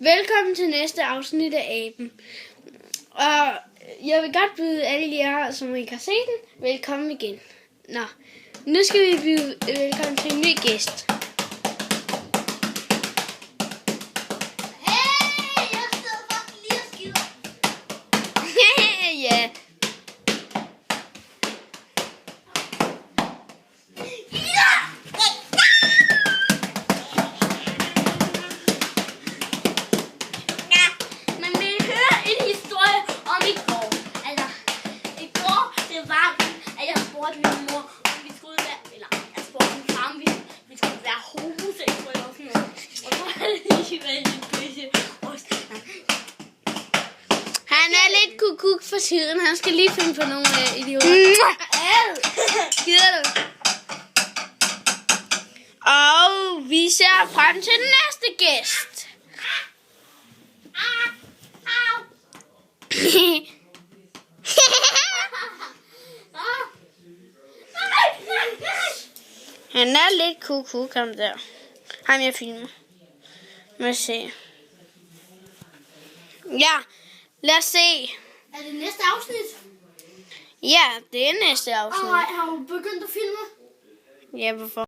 Velkommen til næste afsnit af Aben. Og jeg vil godt byde alle jer, som ikke har set den, velkommen igen. Nå, nu skal vi byde velkommen til en ny gæst. Hey, jeg sidder faktisk lige og skider. Ja. Men vil I høre en historie om i går? Altså, i går, det var, at jeg spurgte min mor, om vi skulle være, eller jeg spurgte min far, om vi skulle være homoseksuelle og sådan noget. Og så havde det lige været lidt pisse. Han er lidt kukuk for tiden. Han skal lige finde på nogle idioter. Gider du? Og vi ser frem til den næste gæst. Han er lidt kukuk, ham der. Ham jeg filmer. Lad os se. Ja, lad os se. Er det næste afsnit? Ja, det er næste afsnit. Har du begyndt at filme? Ja, hvorfor?